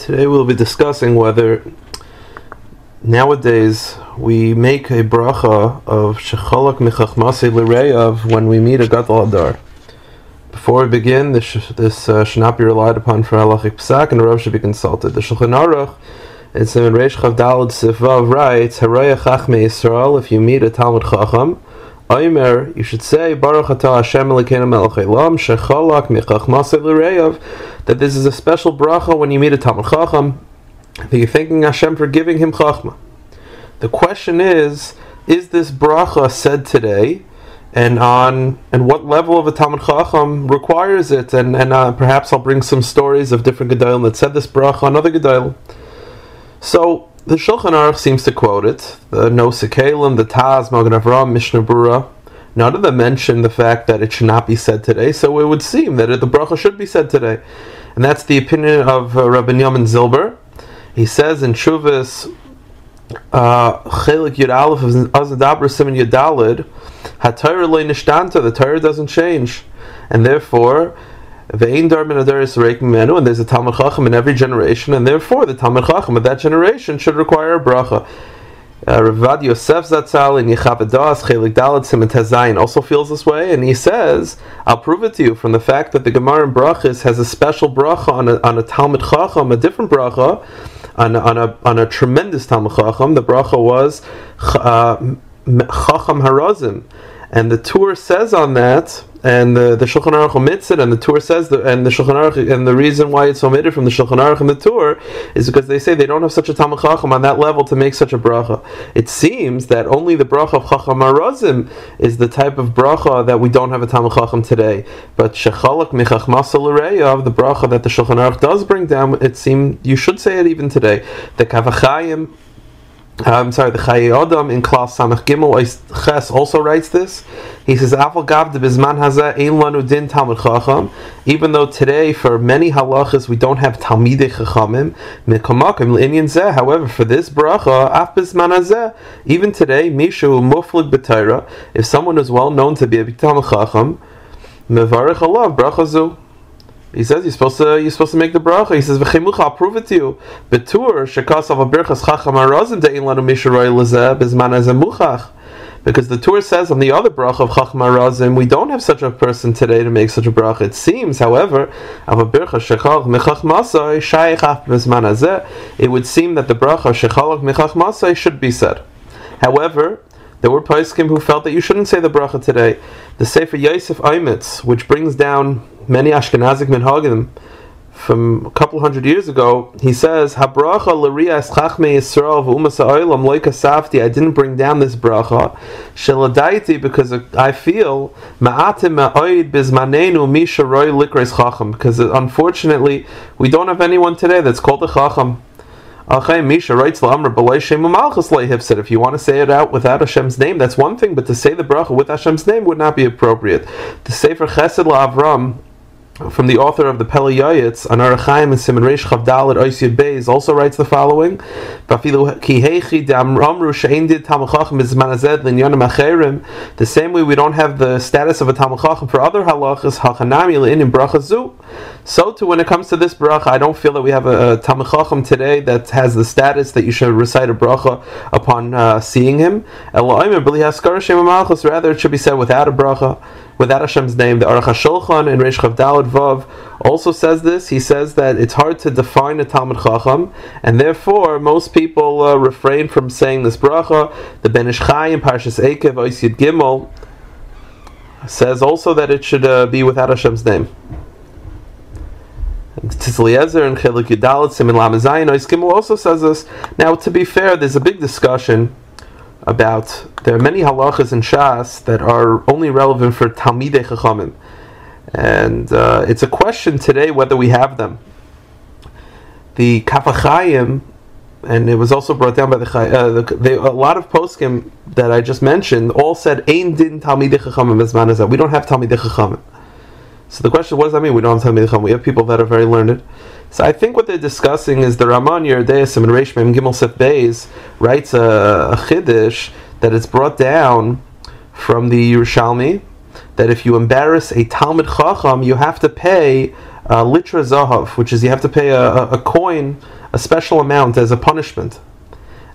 Today we'll be discussing whether nowadays we make a bracha of shechalak michachmasei l'reiav when we meet a Gadol Hador. Before we begin, this should not be relied upon for halachic psak, and the Rav should be consulted. The Shulchan Aruch, it's in Reish Chav Daled Sifvav, writes, Haraya Chachmei Yisrael, if you meet a Talmud Chacham, Omer, you should say, Baruch Atah Hashem Elokeinu Melech Haolam, shechalak michachmasei l'reiav, that this is a special bracha when you meet a Talmud Chacham, that you're thanking Hashem for giving him chachma. The question is this bracha said today, and what level of a Talmud Chacham requires it? And perhaps I'll bring some stories of different Gadol that said this bracha on other Gadol. So the Shulchan Aruch seems to quote it. The Nosei Kalim, the Taz, Magen Avraham, Mishnah Berurah. None of them mention the fact that it should not be said today. So it would seem that the bracha should be said today, and that's the opinion of Rabbi Yamin Zilber. He says in Shuvas Chelik Yud Aleph of Azadabra Siman Yud Daled, HaTorah lo nishtanta, the Torah doesn't change, and therefore Ve'ein dar min adaris reik mimenu, and there's a Talmud Chacham in every generation, and therefore the Talmud Chacham of that generation should require a bracha. Rav Yosef Zatzal in Yechavedas Chelik Daled Siman Tezayin also feels this way, and he says, I'll prove it to you from the fact that the Gemara in Brachas has a special bracha on a Talmud Chacham, a different bracha on a tremendous Talmud Chacham. The bracha was Chacham Harazim, and the Tur says on that, and the Shulchan Aruch omits it, and the Tur says, and the Shulchan Aruch, and the reason why it's omitted from the Shulchan Aruch and the Tur is because they say they don't have such a Talmud Chacham on that level to make such a bracha. It seems that only the bracha of Chacham Harazim is the type of bracha that we don't have a Talmud Chacham today. But shechalak michachmasei l'reiav, the bracha that the Shulchan Aruch does bring down, it seems you should say it even today. The Kavachayim, the Chayei Adam in Klas Samach Gimel Ches also writes this. He says, "Afal gav de bizman hazeh ein lanu din Talmud Chacham." Even though today, for many halachas, we don't have Talmidei Chachamim, mikamakim l'inyan zeh. However, for this bracha, af bizman hazeh, even today, mishu muflig b'Torah, if someone is well known to be a Talmud Chacham, mevarich alav bracha zu. He says you're supposed to make the bracha. He says v'chemucha, I'll prove it to you. Betur shekasav abirchas chacham harazim de'in lanu misharoi lezeh bizman hazeh muchach. Because the Tur says on the other bracha of chacham harazim, we don't have such a person today to make such a bracha. It seems, however, av abirchas shechalach michachmasei shayich bizman hazeh, it would seem that the bracha shechalach michachmasei should be said. However, there were poskim who felt that you shouldn't say the bracha today. The Sefer Yosef Aimitz, which brings down many Ashkenazic minhagim from a couple hundred years ago, he says, "Habracha l'riyas chachmei Yisrael v'umas ha'olam lo kasafti." I didn't bring down this bracha sheladaiti because I feel ma'atim ma'oid bizmanenu misha roi likreis chacham, because unfortunately we don't have anyone today that's called a chacham. Misha writes if you want to say it out without Hashem's name, that's one thing, but to say the bracha with Hashem's name would not be appropriate. The Sefer Chesed LaAvram, from the author of the Pele Yayitz, on Arachaim and Siman Reish Chav Daled Ois Yud Beis, also writes the following: the same way we don't have the status of a Talmud Chacham for other halachas, hachanami le'in bracha zu. So too, when it comes to this bracha, I don't feel that we have a Talmud Chacham today that has the status that you should recite a bracha upon seeing him. Rather, it should be said without a bracha, without Hashem's name. The Aruch HaShulchan in Reish Chav Daled Vav also says this. He says that it's hard to define a Talmud Chacham, and therefore most people refrain from saying this bracha. The Ben Ish Chai in Parshas Eikev Ois Yud Gimel says also that it should be without Hashem's name. Tzliezer and Chelik Yud Daled Siman Lamed Zayin Ois Gimel also says this. Now, to be fair, there's a big discussion about, there are many halachas in Shas that are only relevant for Talmidei Chachamim, and it's a question today whether we have them. The Kafachayim, and it was also brought down by a lot of poskim that I just mentioned, all said Ein din Talmidei Chachamim bezman hazeh. We don't have Talmidei Chachamim. So the question, what does that mean? We don't have Talmidei Chachamim. We have people that are very learned. So I think what they're discussing is the Raman Yeredeis and Reish Mem Gimel Sef Beis writes a chiddush that it's brought down from the Yerushalmi, that if you embarrass a Talmud Chacham, you have to pay litra zahav, which is you have to pay a coin a special amount as a punishment.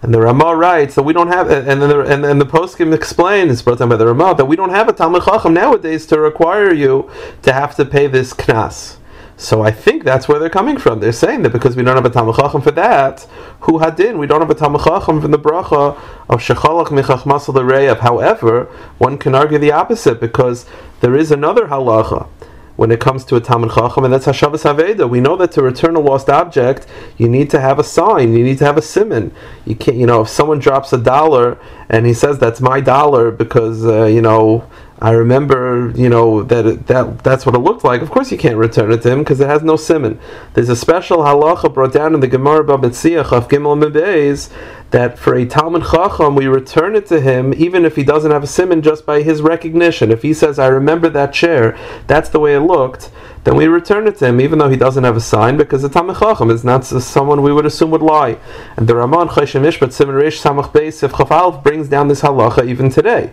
And the Ramah writes that we don't have, and the poskim explain, it's brought down by the Ramah, that we don't have a Talmid Chacham nowadays to require you to have to pay this knas. So I think that's where they're coming from. They're saying that because we don't have a Talmid Chacham for that, hu hadin, we don't have a Talmid Chacham from the bracha of shechalach michachmas l'reyav. However, one can argue the opposite, because there is another halacha when it comes to a Talmid Chacham, and that's Hashavas Haveda. We know that to return a lost object, you need to have a sign, you need to have a siman. You can't, if someone drops $1 and he says that's my dollar because I remember, that's what it looked like. Of course, you can't return it to him because it has no siman. There's a special halacha brought down in the Gemara B'Metziach of Gimel Mebeis that for a Talmid Chacham we return it to him even if he doesn't have a siman, just by his recognition. If he says, "I remember that chair, that's the way it looked," then we return it to him even though he doesn't have a sign, because the Talmid Chacham is not someone we would assume would lie. And the Ramah Choshen Mishpat Siman Reish Samach Beis Sif Chaf Aleph brings down this halacha even today.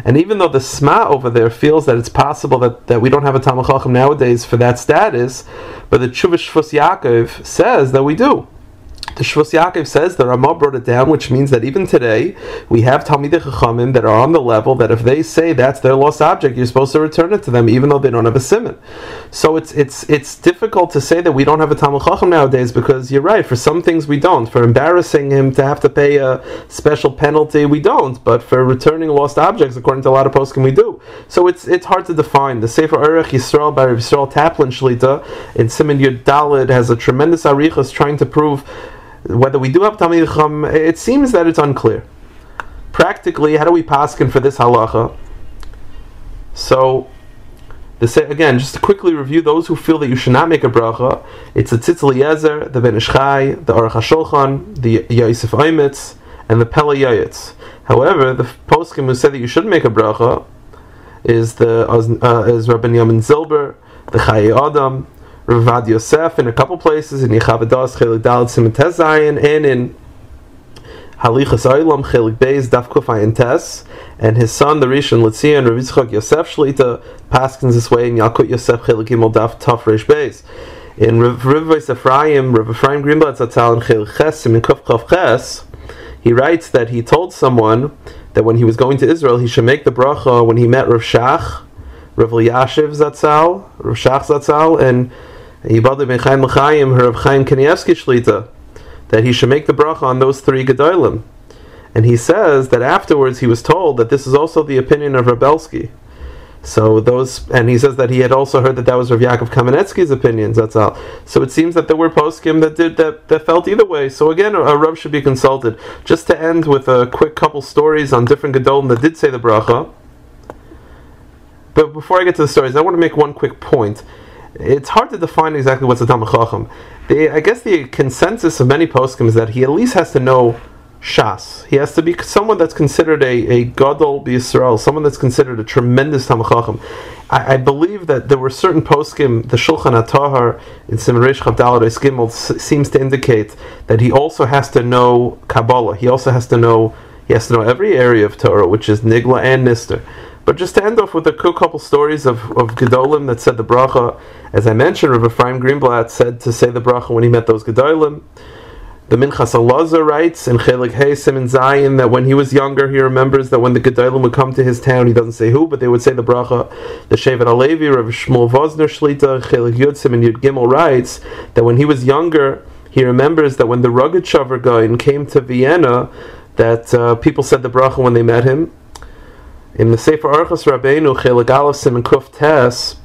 And even though the Sma over there feels that it's possible that we don't have a Talmid Chacham nowadays for that status, but the Tshuva Shvus Yaakov says that we do. The Shvus Yaakov says, the Ramah brought it down, which means that even today we have Talmidei Chachamim that are on the level that if they say that's their lost object, you're supposed to return it to them even though they don't have a siman. So it's difficult to say that we don't have a Talmid Chacham nowadays, because you're right, for some things we don't. For embarrassing him to have to pay a special penalty, we don't, but for returning lost objects, according to a lot of poskim, we do. So it's hard to define. The Sefer Orech Yisrael by Rav Yisrael Taplin Shlita in Siman Yud Daled has a tremendous arichas trying to prove whether we do have Talmidei Chacham. It seems that it's unclear. Practically, how do we paskin for this halacha? So, again, just to quickly review those who feel that you should not make a bracha, it's the Tzitz Eliezer, the Ben Ish Chai, the Aruch HaShulchan, the Yosef Oimitz, and the Pele Yoyetz. However, the poskim who said that you shouldn't make a bracha is Rabbi Yamin Zilber, the Chai Adam, Rav Yosef in a couple places, in Yechavadas Chelik Dalet Siman Tes Zayin, and in Halichas Olam Chelik Beis Daf Kuf Ayin Tes, and his son the Rishon Letzion Rav Yitzchak Yosef Shlita paskins this way in Yalkut Yosef Chelik Gimel Daf Taf Reish Beis. In Rav Ephraim Greenblatt Zatzal in Chelik Ches Siman Kuf Chav Ches, he writes that he told someone that when he was going to Israel he should make the bracha when he met Rav Shach, Rav Yashiv Zatzal, Rav Shach Zatzal, and Yibadu ben Chaim L'Chaim, Rav Chaim Kanievsky Shlita, that he should make the bracha on those three Gadolim. And he says that afterwards he was told that this is also the opinion of Rabelsky. And he says that he had also heard that was Rav Yaakov Kamenetsky's opinions. That's all. So it seems that there were poskim that felt either way. So again, a Rav should be consulted. Just to end with a quick couple stories on different Gadolim that did say the bracha. But before I get to the stories, I want to make one quick point. It's hard to define exactly what's a Talmid Chacham. I guess the consensus of many poskim is that he at least has to know Shas. He has to be someone that's considered a Gadol b'Yisrael, someone that's considered a tremendous Talmid Chacham. I believe that there were certain poskim, the Shulchan HaTahar in Siman Reish Chav Daled Eis Gimel seems to indicate that he also has to know Kabbalah. He has to know every area of Torah, which is Nigla and Nister. But just to end off with a quick couple stories of Gedolim that said the bracha, as I mentioned, Rav Ephraim Greenblatt said to say the bracha when he met those Gedolim. The Minchas Elazar writes in Chelik Hey Siman Zayin that when he was younger, he remembers that when the Gedolim would come to his town, he doesn't say who, but they would say the bracha. The Shevet HaLevi, Rav Shmuel Vosner Shlita, Chelik Yud Siman Yud Gimel writes that when he was younger, he remembers that when the Rogatchover Gaon came to Vienna, that people said the bracha when they met him. In the Sefer Archas Rabbeinu, Chelik Aleph Siman Kuf Tes,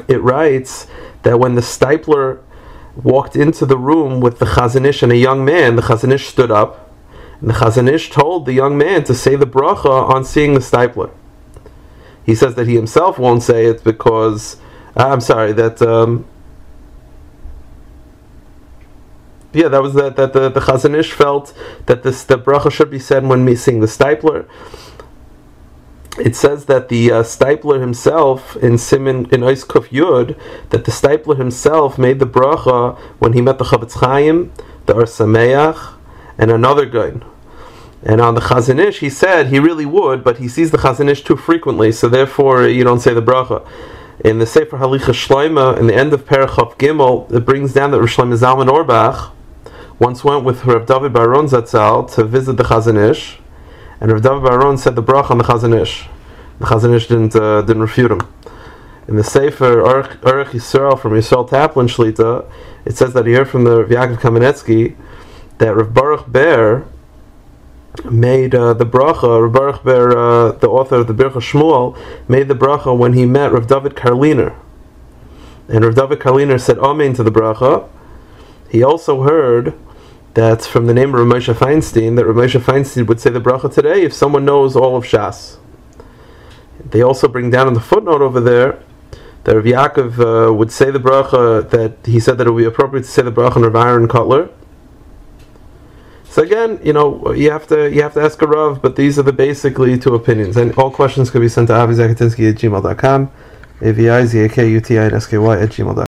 it writes that when the Stipler walked into the room with the Chazon Ish and a young man, the Chazon Ish stood up, and the Chazon Ish told the young man to say the bracha on seeing the Stipler. He says that he himself won't say it because, the Chazon Ish felt that the bracha should be said when seeing the Stipler. It says that the Stipler himself in Ois Kuf Yud, that the Stipler himself made the bracha when he met the Chavetz Chaim, the Or Sameach, and another guy. And on the Chazon Ish, he said he really would, but he sees the Chazon Ish too frequently, so therefore you don't say the bracha. In the Sefer Halicha Shloima, in the end of Perach Chav Gimel, it brings down that Rosh Shlomo Zalman Auerbach once went with Rav David Baron Zatzal to visit the Chazon Ish, and Rav David Baron said the bracha on the Chazon Ish. The Chazon Ish didn't refute him. In the Sefer Aruch Yisrael from Yisrael Taplin Shlita, it says that he heard from the Rav Yaakov Kamenetsky that Rav Baruch Ber made the bracha. Rav Baruch Ber, the author of the Bircha Shmuel, made the bracha when he met Rav David Karliner, and Rav David Karliner said Amen to the bracha. He also heard that from the name of Rav Moshe Feinstein, that Rav Moshe Feinstein would say the bracha today if someone knows all of Shas. They also bring down in the footnote over there that Rav Yaakov would say the bracha, that he said that it would be appropriate to say the bracha on Rav Aaron Kotler. So again, you have to ask a Rav, but these are the basically two opinions. And all questions could be sent to avizakatinsky@gmail.com, avizakutinsky@gmail.com.